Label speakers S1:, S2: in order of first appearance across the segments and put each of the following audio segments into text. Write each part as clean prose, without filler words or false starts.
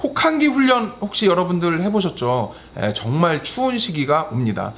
S1: 혹한기 훈련 혹시 여러분들 해보셨죠? 정말 추운 시기가 옵니다.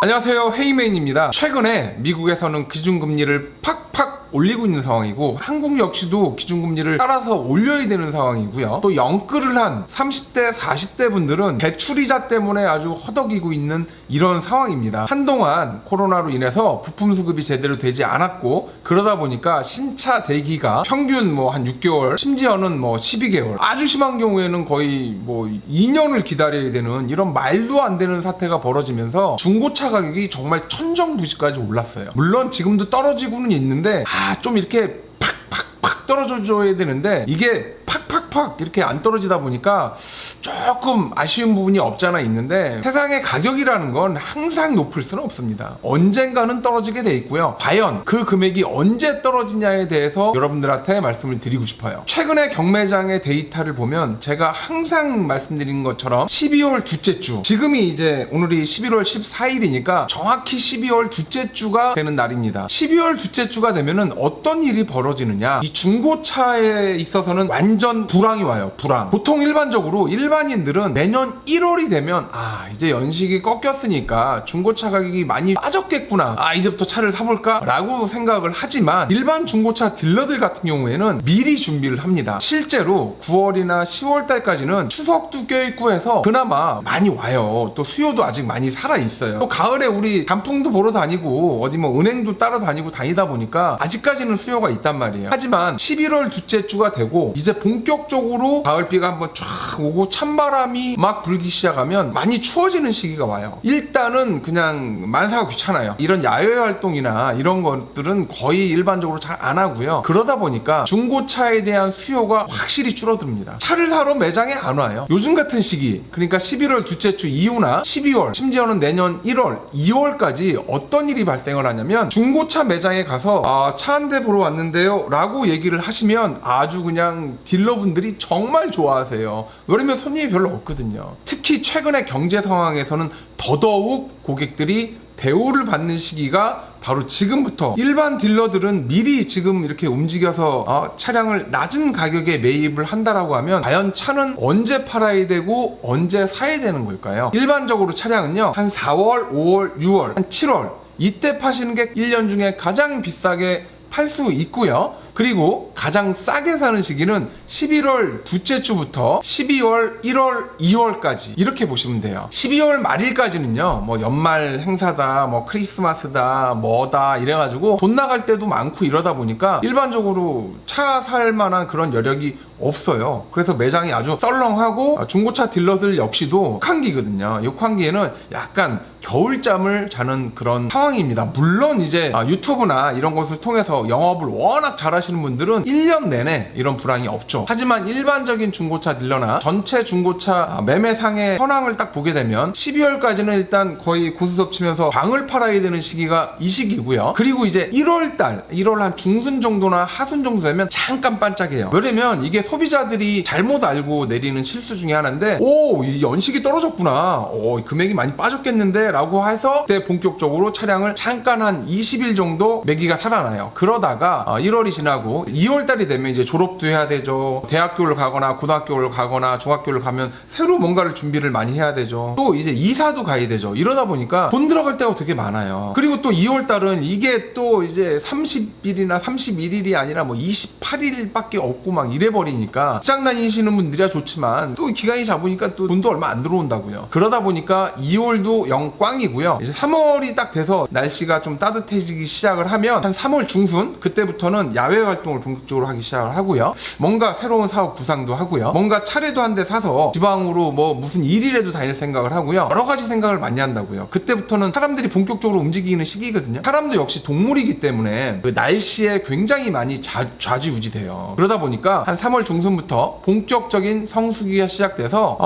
S1: 안녕하세요, 헤이맨입니다. 최근에 미국에서는 기준금리를 팍팍 올리고 있는 상황이고, 한국 역시도 기준금리를 따라서 올려야 되는 상황이고요. 또 영끌을 한 30대 40대 분들은 대출이자 때문에 아주 허덕이고 있는 이런 상황입니다. 한동안 코로나로 인해서 부품 수급이 제대로 되지 않았고, 그러다 보니까 신차 대기가 평균 한 6개월, 심지어는 12개월, 아주 심한 경우에는 거의 2년을 기다려야 되는 이런 말도 안 되는 사태가 벌어지면서 중고차 가격이 정말 천정부지까지 올랐어요. 물론 지금도 떨어지고는 있는데 좀 이렇게 팍팍팍 떨어져줘야 되는데, 이게 팍팍팍 이렇게 안 떨어지다 보니까 조금 아쉬운 부분이 없잖아 있는데, 세상의 가격이라는 건 항상 높을 수는 없습니다. 언젠가는 떨어지게 돼 있고요. 과연 그 금액이 언제 떨어지냐에 대해서 여러분들한테 말씀을 드리고 싶어요. 최근에 경매장의 데이터를 보면 제가 항상 말씀드린 것처럼 12월 둘째 주, 지금이 이제 오늘이 11월 14일이니까 정확히 12월 둘째 주가 되는 날입니다. 12월 둘째 주가 되면은 어떤 일이 벌어지느냐, 이 중고차에 있어서는 완전 불황이 와요. 불황. 보통 일반적으로 일반인들은 내년 1월이 되면 이제 연식이 꺾였으니까 중고차 가격이 많이 빠졌겠구나, 이제부터 차를 사볼까? 라고 생각을 하지만, 일반 중고차 딜러들 같은 경우에는 미리 준비를 합니다. 실제로 9월이나 10월 달까지는 추석도 껴있고 해서 그나마 많이 와요. 또 수요도 아직 많이 살아있어요. 또 가을에 우리 단풍도 보러 다니고 어디 은행도 따라다니고 다니다 보니까 아직까지는 수요가 있단 말이에요. 하지만 11월 둘째 주가 되고 이제 본격적으로 가을비가 한번 쫙 오고 찬바람이 막 불기 시작하면 많이 추워지는 시기가 와요. 일단은 그냥 만사가 귀찮아요. 이런 야외 활동이나 이런 것들은 거의 일반적으로 잘 안 하고요. 그러다 보니까 중고차에 대한 수요가 확실히 줄어듭니다. 차를 사러 매장에 안 와요. 요즘 같은 시기, 그러니까 11월 둘째 주 이후나 12월, 심지어는 내년 1월, 2월까지 어떤 일이 발생을 하냐면, 중고차 매장에 가서 차 한 대 보러 왔는데요 라고 얘기를 하시면 아주 그냥 딜러분들이 정말 좋아하세요. 왜냐면 손님이 별로 없거든요. 특히 최근의 경제 상황에서는 더더욱 고객들이 대우를 받는 시기가 바로 지금부터. 일반 딜러들은 미리 지금 이렇게 움직여서 차량을 낮은 가격에 매입을 한다라고 하면, 과연 차는 언제 팔아야 되고 언제 사야 되는 걸까요? 일반적으로 차량은요, 한 4월, 5월, 6월, 한 7월 이때 파시는 게 1년 중에 가장 비싸게 팔 수 있고요. 그리고 가장 싸게 사는 시기는 11월 둘째 주부터 12월, 1월, 2월까지 이렇게 보시면 돼요. 12월 말일까지는요, 연말 행사다, 크리스마스다, 뭐다 이래가지고 돈 나갈 때도 많고 이러다 보니까 일반적으로 차 살 만한 그런 여력이 없어요. 그래서 매장이 아주 썰렁하고, 중고차 딜러들 역시도 혹한기거든요. 혹한기에는 약간 겨울잠을 자는 그런 상황입니다. 물론 이제 유튜브나 이런 것을 통해서 영업을 워낙 잘하시는 분들은 1년 내내 이런 불황이 없죠. 하지만 일반적인 중고차 딜러나 전체 중고차 매매상의 현황을 딱 보게 되면 12월까지는 일단 거의 고스톱 치면서 방을 팔아야 되는 시기가 이 시기고요. 그리고 이제 1월달, 1월 한 중순 정도나 하순 정도 되면 잠깐 반짝해요. 왜냐면 이게 소비자들이 잘못 알고 내리는 실수 중에 하나인데, 이 연식이 떨어졌구나, 금액이 많이 빠졌겠는데 라고 해서 그때 본격적으로 차량을 잠깐 한 20일 정도 매기가 살아나요. 그러다가 1월이 지나고 2월달이 되면 이제 졸업도 해야 되죠. 대학교를 가거나 고등학교를 가거나 중학교를 가면 새로 뭔가를 준비를 많이 해야 되죠. 또 이제 이사도 가야 되죠. 이러다 보니까 돈 들어갈 때가 되게 많아요. 그리고 또 2월달은 이게 또 이제 30일이나 31일이 아니라 28일밖에 없고 막 이래버리니까, 직장 다니시는 분들이야 좋지만 또 기간이 잡으니까 또 돈도 얼마 안 들어온다고요. 그러다 보니까 2월도 영꽝이고요. 이제 3월이 딱 돼서 날씨가 좀 따뜻해지기 시작을 하면 한 3월 중순, 그때부터는 야외 활동을 본격적으로 하기 시작을 하고요. 뭔가 새로운 사업 구상도 하고요. 뭔가 차례도 한 대 사서 지방으로 무슨 일이라도 다닐 생각을 하고요. 여러 가지 생각을 많이 한다고요. 그때부터는 사람들이 본격적으로 움직이는 시기거든요. 사람도 역시 동물이기 때문에 그 날씨에 굉장히 많이 좌지우지돼요. 그러다 보니까 한 3월 중순부터 본격적인 성수기가 시작돼서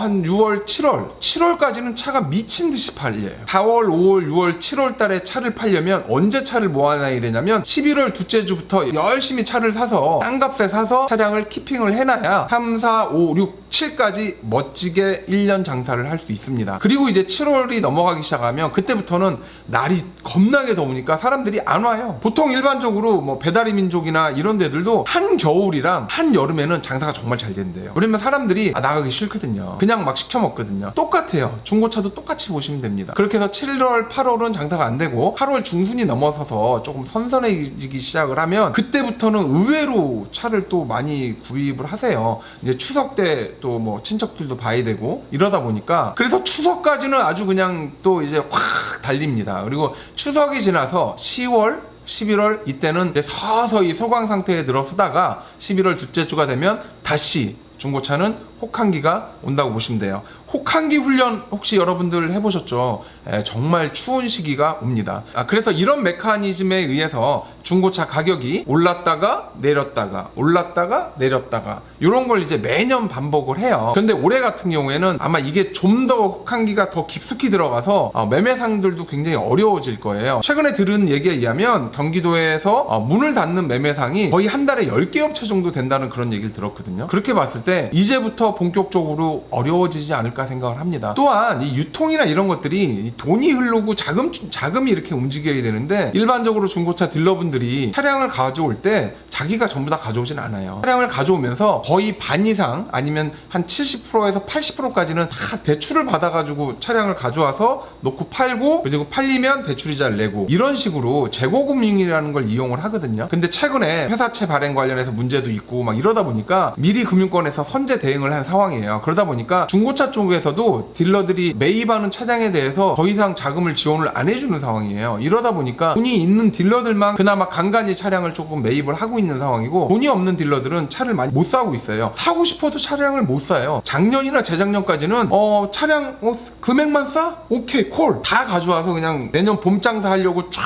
S1: 한 6월, 7월까지는 차가 미친 듯이 팔려요. 4월, 5월, 6월, 7월 달에 차를 팔려면 언제 차를 모아놔야 되냐면 11월 둘째 주부터 열심히 차를 사서 싼 값에 사서 차량을 키핑을 해놔야 3, 4, 5, 6, 17까지 멋지게 1년 장사를 할 수 있습니다. 그리고 이제 7월이 넘어가기 시작하면 그때부터는 날이 겁나게 더우니까 사람들이 안 와요. 보통 일반적으로 뭐 배달의 민족이나 이런 데들도 한겨울이랑 한여름에는 장사가 정말 잘 된대요. 그러면 사람들이 나가기 싫거든요. 그냥 막 시켜 먹거든요. 똑같아요. 중고차도 똑같이 보시면 됩니다. 그렇게 해서 7월, 8월은 장사가 안 되고 8월 중순이 넘어서서 조금 선선해지기 시작을 하면 그때부터는 의외로 차를 또 많이 구입을 하세요. 이제 추석 때 또 뭐 친척들도 봐야 되고 이러다 보니까 그래서 추석까지는 아주 그냥 또 이제 확 달립니다. 그리고 추석이 지나서 10월 11월 이때는 이제 서서히 소강 상태에 들어서다가 11월 둘째 주가 되면 다시 중고차는 혹한기가 온다고 보시면 돼요. 혹한기 훈련 혹시 여러분들 해보셨죠? 정말 추운 시기가 옵니다. 그래서 이런 메커니즘에 의해서 중고차 가격이 올랐다가 내렸다가 올랐다가 내렸다가 이런 걸 이제 매년 반복을 해요. 그런데 올해 같은 경우에는 아마 이게 좀 더 혹한기가 더 깊숙이 들어가서 매매상들도 굉장히 어려워질 거예요. 최근에 들은 얘기에 의하면 경기도에서 문을 닫는 매매상이 거의 한 달에 10개 업체 정도 된다는 그런 얘기를 들었거든요. 그렇게 봤을 때 이제부터 본격적으로 어려워지지 않을까 생각을 합니다. 또한 이 유통이나 이런 것들이 돈이 흐르고 자금이 이렇게 움직여야 되는데 일반적으로 중고차 딜러분들이 차량을 가져올 때 자기가 전부 다 가져오진 않아요. 차량을 가져오면서 거의 반 이상 아니면 한 70%에서 80%까지는 다 대출을 받아가지고 차량을 가져와서 놓고 팔고 그리고 팔리면 대출이자를 내고 이런 식으로 재고금융이라는 걸 이용을 하거든요. 근데 최근에 회사채 발행 관련해서 문제도 있고 막 이러다 보니까 미리 금융권에서 선제 대응을 한 상황이에요. 그러다 보니까 중고차 쪽에서도 딜러들이 매입하는 차량에 대해서 더 이상 자금을 지원을 안 해주는 상황이에요. 이러다 보니까 돈이 있는 딜러들만 그나마 간간히 차량을 조금 매입을 하고 있는 상황이고 돈이 없는 딜러들은 차를 많이 못 사고 있어요. 사고 싶어도 차량을 못 사요. 작년이나 재작년까지는 차량 금액만 싸? 오케이 콜 다 가져와서 그냥 내년 봄 장사 하려고 쫙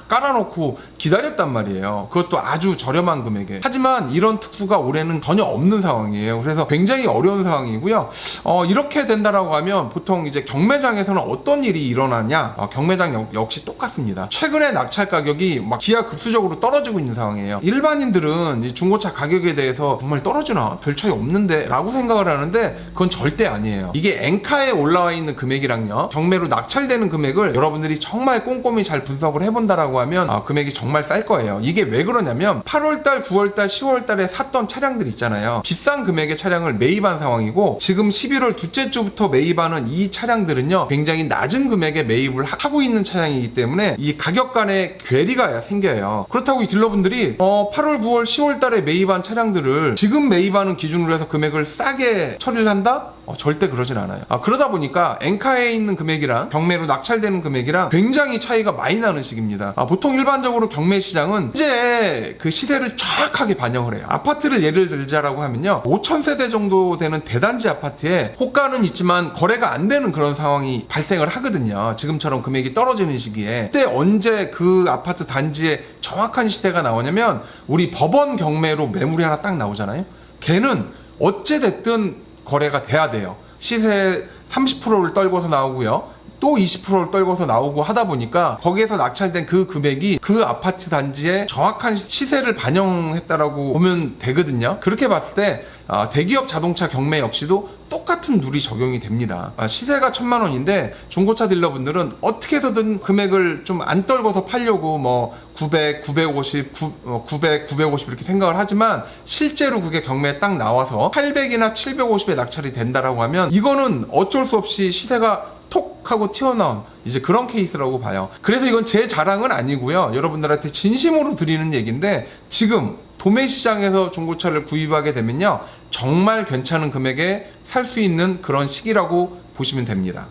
S1: 깔아놓고 기다렸단 말이에요. 그것도 아주 저렴한 금액에. 하지만 이런 특수가 올해는 전혀 없는 상황이에요. 그래서 굉장히 어려운 상황이고요. 이렇게 된다라고 하면 보통 이제 경매장에서는 어떤 일이 일어나냐? 경매장 역시 똑같습니다. 최근에 낙찰 가격이 막 기하급수적으로 떨어지고 있는 상황이에요. 일반인들은 이 중고차 가격에 대해서 정말 떨어지나? 별 차이 없는데? 라고 생각을 하는데 그건 절대 아니에요. 이게 엔카에 올라와 있는 금액이랑요. 경매로 낙찰되는 금액을 여러분들이 정말 꼼꼼히 잘 분석을 해본다라고 하면 금액이 정말 쌀 거예요. 이게 왜 그러냐면 8월달, 9월달, 10월달에 샀던 차량들 있잖아요. 비싼 금액의 차량을 매입한 상황이고 지금 11월 둘째 주부터 매입하는 이 차량들은요 굉장히 낮은 금액에 매입을 하고 있는 차량이기 때문에 이 가격 간의 괴리가 생겨요. 그렇다고 이 딜러분들이 8월, 9월, 10월 달에 매입한 차량들을 지금 매입하는 기준으로 해서 금액을 싸게 처리를 한다? 절대 그러진 않아요. 그러다 보니까 엔카에 있는 금액이랑 경매로 낙찰되는 금액이랑 굉장히 차이가 많이 나는 시기입니다. 보통 일반적으로 경매 시장은 이제 그 시대를 정확하게 반영을 해요. 아파트를 예를 들자라고 하면요 5,000세대 정도 되는 대단지 아파트에 호가는 있지만 거래가 안 되는 그런 상황이 발생을 하거든요. 지금처럼 금액이 떨어지는 시기에. 그때 언제 그 아파트 단지에 정확한 시세가 나오냐면 우리 법원 경매로 매물이 하나 딱 나오잖아요. 걔는 어찌됐든 거래가 돼야 돼요. 시세 30%를 떨궈서 나오고요. 또 20%를 떨궈서 나오고 하다 보니까 거기에서 낙찰된 그 금액이 그 아파트 단지의 정확한 시세를 반영했다라고 보면 되거든요. 그렇게 봤을 때 대기업 자동차 경매 역시도 똑같은 룰이 적용이 됩니다. 시세가 1,000만 원인데 중고차 딜러분들은 어떻게 해서든 금액을 좀 안 떨궈서 팔려고 뭐 900, 950, 900, 950 이렇게 생각을 하지만 실제로 그게 경매에 딱 나와서 800이나 750에 낙찰이 된다라고 하면 이거는 어쩔 수 없이 시세가 톡 하고 튀어나온 이제 그런 케이스라고 봐요. 그래서 이건 제 자랑은 아니고요. 여러분들한테 진심으로 드리는 얘기인데 지금 도매 시장에서 중고차를 구입하게 되면요 정말 괜찮은 금액에 살 수 있는 그런 시기라고 보시면 됩니다.